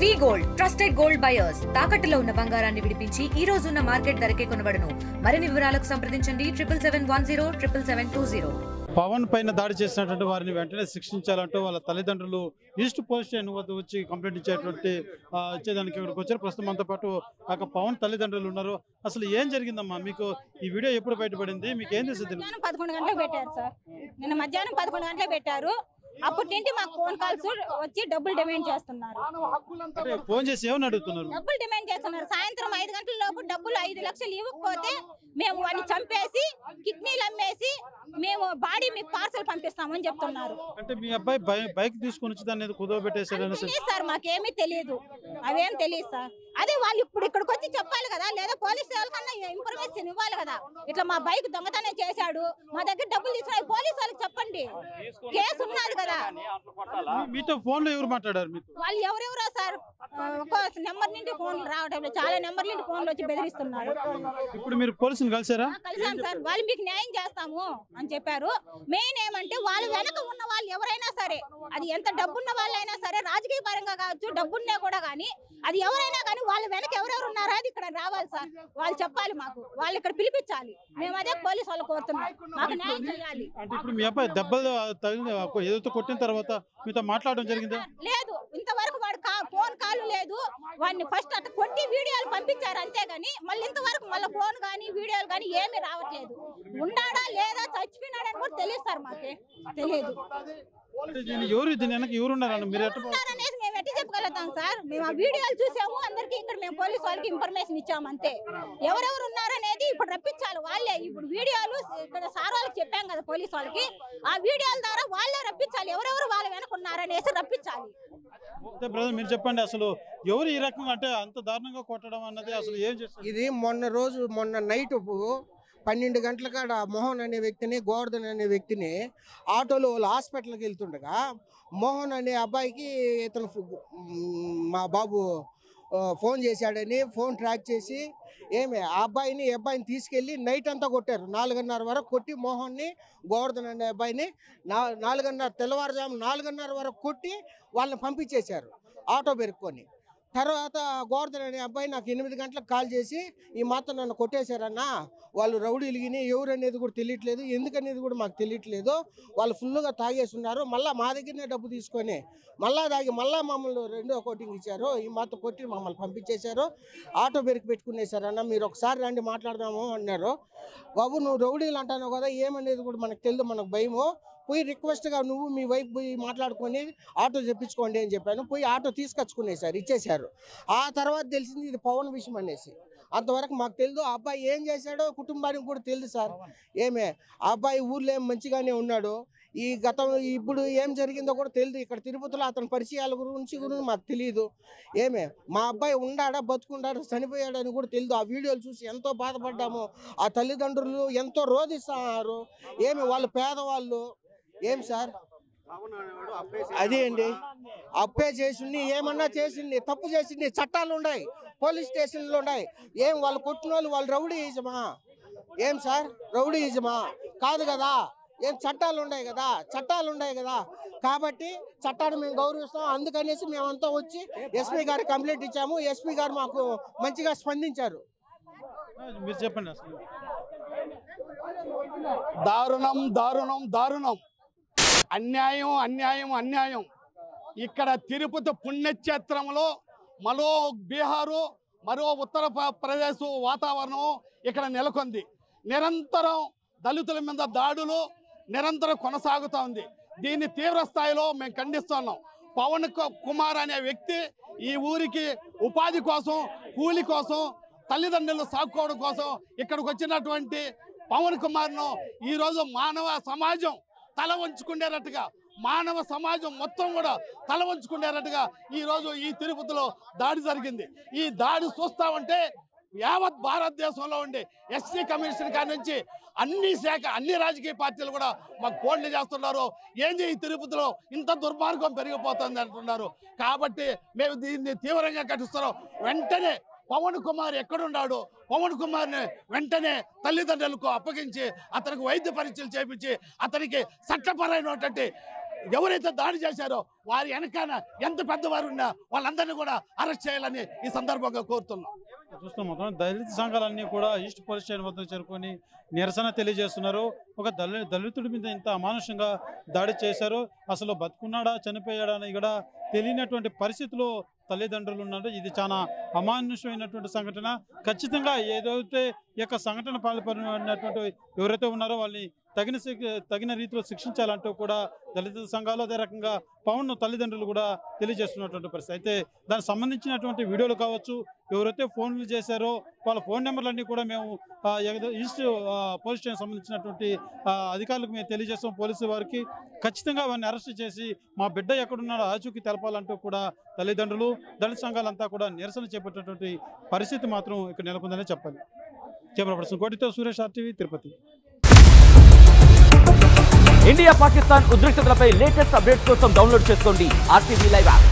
వి gold trusted gold buyers తాకట్టులో ఉన్న బంగారాన్ని విడిపించి ఈ రోజు ఉన్న మార్కెట్ ధరకే కొనబడును. మరిన్ని వివరాలకు సంప్రదించండి 77107720. పవన్ పైన దాడి చేసినటువంటి వారిని వెంటనే శిక్షించాలంటూ వాళ్ళ తల్లిదండ్రులు ఈస్ట్ పోలీస్ స్టేషన్ వద్ద వచ్చి కంప్లైంట్ ఇచ్చేదానికి ఇక్కడికి వచ్చారు. ప్రస్తుతం మనతో పాటు పవన్ తల్లిదండ్రులు ఉన్నారు. అసలు ఏం జరిగిందమ్మా? మీకు ఈ వీడియో ఎప్పుడు బయటపడింది? మీకు ఏం తెలిసింది? 11 గంటలకు పెట్టారు సార్. నిన్న మధ్యాహ్నం 11 గంటలకు పెట్టారు. అప్పటి నుండి మాకు ఫోన్ కాల్స్ వచ్చి డబ్బులు డిమాండ్ చేస్తున్నారు. ఫోన్ చేసి ఏమని అడుగుతున్నారు? డబ్బులు డిమాండ్ చేస్తున్నారు. సాయంత్రం 5 గంటల లోపు డబ్బులు 5 లక్షలు ఇవ్వకపోతే మేము వాడిని చంపేసి కిడ్నీలు అమ్మేసి మేము బాడీ మీకు పార్సల్ పంపిస్తామని చెప్తున్నారు. అంటే మీ అబ్బాయి బైక్ తీసుకొని వచ్చి దాన్ని కుదవబెట్టేసాడు సార్. మాకేమీ తెలియదు, అవేం తెలియదు సార్. అదే వాళ్ళు ఇప్పుడు ఇక్కడికి వచ్చి చెప్పాలి కదా, లేదా పోలీసు వాళ్ళకన్నా ఇన్ఫర్మేషన్ ఇవ్వాలి కదా. ఇట్లా మా బైక్ దొంగతనం చేశాడు, మా దగ్గర డబ్బులు తీసుకున్నాడు, పోలీసు వాళ్ళకి చెప్పండి, కేసు ఉన్నది కదా. మీతో ఫోన్ లో ఎవరు మాట్లాడారు? వాళ్ళు ఎవరెవరో సార్, ఒక నెంబర్ నుండి ఫోన్లు రావడం, చాలా నెంబర్ నుండి ఫోన్లు వచ్చి బెదిరిస్తున్నారు. ఇప్పుడు మీరు పోలీసులు కలిసారా? కలిసాం సార్. వాళ్ళు మీకు న్యాయం చేస్తాము అని చెప్పారు. మెయిన్ ఏమంటే వాళ్ళు వెనక ఉన్న వాళ్ళు ఎవరైనా సరే, అది ఎంత డబ్బున్న వాళ్ళైనా సరే, రాజకీయ పరంగా కావచ్చు, డబ్బున్నా కూడా కానీ, అది ఎవరైనా కానీ వాళ్ళ వెనక ఎవరెవరు ఉన్నారో అది ఇక్కడ రావాలి సార్. వాళ్ళు చెప్పాలి మాకు, వాళ్ళు ఇక్కడ పిలిపించాలి. మేము అదే పోలీసు వాళ్ళు కోరుతున్నాం, మాకు న్యాయం చేయాలి. అంటే ఇప్పుడు మీ అబ్బాయి దెబ్బలు ఏదైతే కొట్టిన తర్వాత మీతో మాట్లాడడం జరిగిందా? లేదు, ఇంతవరకు వాడు ఫోన్ కాల్ లేదు. వాడిని ఫస్ట్ అట్లా కొట్టి వీడియోలు పంపించారు అంతేగాని మళ్ళీ ఇంతవరకు మళ్ళీ ఫోన్ కానీ వీడియోలు కానీ ఏమీ రావట్లేదు. ఉన్నాడా లేదా చచ్చిపోయినాడని కూడా తెలియదు సార్, మాకే తెలియదు. ఉన్నారనేసి మేము ఎట్టి చెప్పగలుగుతాం సార్. మేము ఆ వీడియోలు చూసాము, అందరికి ఇక్కడ మేము పోలీసు వాళ్ళకి ఇన్ఫర్మేషన్ ఇచ్చాము అంతే. ఎవరెవరు ఉన్నారనేది ఇప్పుడు రప్పించాలి వాళ్ళే. ఇప్పుడు వీడియోలు ఇక్కడ సార్ వాళ్ళకి చెప్పాం కదా పోలీసు వాళ్ళకి, ఆ వీడియోల ద్వారా వాళ్ళే రప్పించాలి, ఎవరెవరు వాళ్ళ వెనక ఉన్నారనేసి రప్పించాలి. మీరు చెప్పండి, అసలు ఎవరు ఈ రకంగా అంటే అంత దారుణంగా కొట్టడం అన్నది అసలు ఏం చేస్తారు? ఇది మొన్న నైట్ 12 గంటల కాడ మోహన్ అనే వ్యక్తిని, గోవర్ధన్ అనే వ్యక్తిని ఆటోలో వాళ్ళు హాస్పిటల్కి వెళ్తుండగా మోహన్ అనే అబ్బాయికి ఇతను మా బాబు ఫోన్ చేశాడని ఫోన్ ట్రాక్ చేసి ఆ అబ్బాయిని తీసుకెళ్ళి నైట్ అంతా కొట్టారు. 4:30 వరకు కొట్టి మోహన్ని, గోవర్ధన్ అనే అబ్బాయిని 4:30 తెల్లవారుజాము 4:30 వరకు కొట్టి వాళ్ళని పంపించేశారు ఆటో పెరుక్కొని. తర్వాత గోవర్ధన్ అనే అబ్బాయి నాకు 8 గంటలకు కాల్ చేసి, ఈ మాత్రం నన్ను కొట్టేశారన్నా, వాళ్ళు రౌడీలిగిని ఎవరు అనేది కూడా తెలియట్లేదు, ఎందుకనేది కూడా మాకు తెలియట్లేదు, వాళ్ళు ఫుల్గా తాగేస్తున్నారు, మళ్ళీ మా దగ్గరనే డబ్బు తీసుకొని మళ్ళీ తాగి మళ్ళీ మమ్మల్ని రెండో కోటింగ్ ఇచ్చారు, ఈ మాత్రం కొట్టి మమ్మల్ని పంపించేశారు, ఆటో బెరికి పెట్టుకునేశారన్న, మీరు ఒకసారి రండి మాట్లాడదాము అన్నారు. బాబు నువ్వు రౌడీలు అంటాను కదా, ఏమనేది కూడా మనకు తెలియదు, మనకు భయము, పోయి రిక్వెస్ట్గా నువ్వు మీ వైఫ్ పోయి మాట్లాడుకొని ఆటో తెప్పించుకోండి అని చెప్పాను. పోయి ఆటో తీసుకొచ్చుకునేసారు, ఇచ్చేశారు. ఆ తర్వాత తెలిసింది ఇది పవన్ విషయం అనేసి. అంతవరకు మాకు తెలియదు. ఆ అబ్బాయి ఏం చేశాడో కుటుంబానికి కూడా తెలియదు సార్. ఆ అబ్బాయి ఊర్లో ఏం మంచిగానే ఉన్నాడు, ఈ గతం ఇప్పుడు ఏం జరిగిందో కూడా తెలియదు. ఇక్కడ తిరుపతిలో అతని పరిచయాల గురించి మాకు తెలియదు. మా అబ్బాయి ఉండాడా, బతుకుండాడా, చనిపోయాడని కూడా తెలియదు. ఆ వీడియోలు చూసి ఎంతో బాధపడ్డాము. ఆ తల్లిదండ్రులు ఎంతో రోధిస్తున్నారు. వాళ్ళు పేదవాళ్ళు. సార్ అదే అండి, అప్పే చేసింది, ఏమన్నా చేసింది, తప్పు చేసింది, చట్టాలు ఉన్నాయి, పోలీస్ స్టేషన్లు ఉన్నాయి. వాళ్ళు కొట్టిన వాళ్ళు రౌడీయిజమా? సార్ రౌడీయిజమా కాదు కదా. చట్టాలు ఉన్నాయి కదా, కాబట్టి చట్టాన్ని మేము గౌరవిస్తాం. అందుకనేసి మేమంతా వచ్చి ఎస్పీ గారికి కంప్లైంట్ ఇచ్చాము. ఎస్పీ గారు మాకు మంచిగా స్పందించారు. మీరు చెప్పండి. అసలు దారుణం, అన్యాయం. ఇక్కడ తిరుపతి పుణ్యక్షేత్రంలో మరో బీహారు, మరో ఉత్తరప్రదేశ్ వాతావరణం ఇక్కడ నెలకొంది. నిరంతరం దళితుల మీద దాడులు నిరంతరం కొనసాగుతూ ఉంది. దీన్ని తీవ్ర స్థాయిలో మేము ఖండిస్తున్నాం. పవన్ కుమార్ అనే వ్యక్తి ఈ ఊరికి ఉపాధి కోసం, కూలి కోసం, తల్లిదండ్రులు సాక్కోవడం కోసం ఇక్కడికి వచ్చినటువంటి పవన్ కుమార్ను ఈరోజు మానవ సమాజం తల వంచుకునేటట్టుగా, మానవ సమాజం మొత్తం కూడా తల వంచుకునేటట్టుగా ఈరోజు ఈ తిరుపతిలో దాడి జరిగింది. ఈ దాడి చూస్తామంటే యావత్ భారతదేశంలో ఉండే ఎస్సీ కమిషన్ కాడి నుంచి అన్ని రాజకీయ పార్టీలు కూడా మాకు ఫోన్లు చేస్తున్నారు. ఏంది ఈ తిరుపతిలో ఇంత దుర్మార్గం పెరిగిపోతుంది అంటున్నారు. కాబట్టి మేము దీన్ని తీవ్రంగా ఖండిస్తున్నాం. వెంటనే పవన్ కుమార్ ఎక్కడున్నాడు, పవన్ కుమార్ని వెంటనే తల్లిదండ్రులకు అప్పగించి అతనికి వైద్య పరీక్షలు చేయించి అతనికి చట్టపరమైనటువంటి ఎవరైతే దాడి చేశారో వారి వెనకాల ఎంత పెద్దవారు ఉన్నా వాళ్ళందరినీ కూడా అరెస్ట్ చేయాలని ఈ సందర్భంగా కోరుతున్నాం. చూస్తున్నాం దళిత సంఘాలన్నీ కూడా ఈస్ట్ పోలీస్ స్టేషన్ వద్ద చేరుకొని నిరసన తెలియజేస్తున్నారు. ఒక దళితుడి మీద ఇంత అమానుషంగా దాడి చేశారు, అసలు బతుకున్నాడా చనిపోయాడా అని కూడా తెలియనటువంటి పరిస్థితిలో తల్లిదండ్రులు ఉన్నారు. ఇది చాలా అమానుషమైనటువంటి సంఘటన. ఖచ్చితంగా ఏదైతే ఈ యొక్క సంఘటన పాల్పడినటువంటి ఎవరైతే ఉన్నారో వాళ్ళని తగిన రీతిలో శిక్షించాలంటూ కూడా దళిత సంఘాలు అదే రకంగా పవన్ తల్లిదండ్రులు కూడా తెలియజేస్తున్నటువంటి పరిస్థితి. అయితే దానికి సంబంధించినటువంటి వీడియోలు కావచ్చు, ఎవరైతే ఫోన్లు చేశారో వాళ్ళ ఫోన్ నెంబర్లన్నీ కూడా మేము ఈస్ట్ పోలీస్ స్టేషన్ సంబంధించినటువంటి అధికారులకు మేము తెలియజేస్తాం. పోలీసు వారికి ఖచ్చితంగా వారిని అరెస్ట్ చేసి మా బిడ్డ ఎక్కడున్నాడో ఆచూకీ తెలపాలంటూ కూడా తల్లిదండ్రులు దళిత సంఘాలంతా కూడా నిరసన చేపట్టేటువంటి పరిస్థితి మాత్రం ఇక్కడ నెలకొందనే చెప్పాలి. కెమెరా పర్సన్ కోటితో సురేష్, RTV, తిరుపతి. ఇండియా పాకిస్తాన్ ఉద్రిక్తతలపై లేటెస్ట్ అప్డేట్స్ కోసం డౌన్లోడ్ చేసుకోండి RTV లైవ్ యాప్.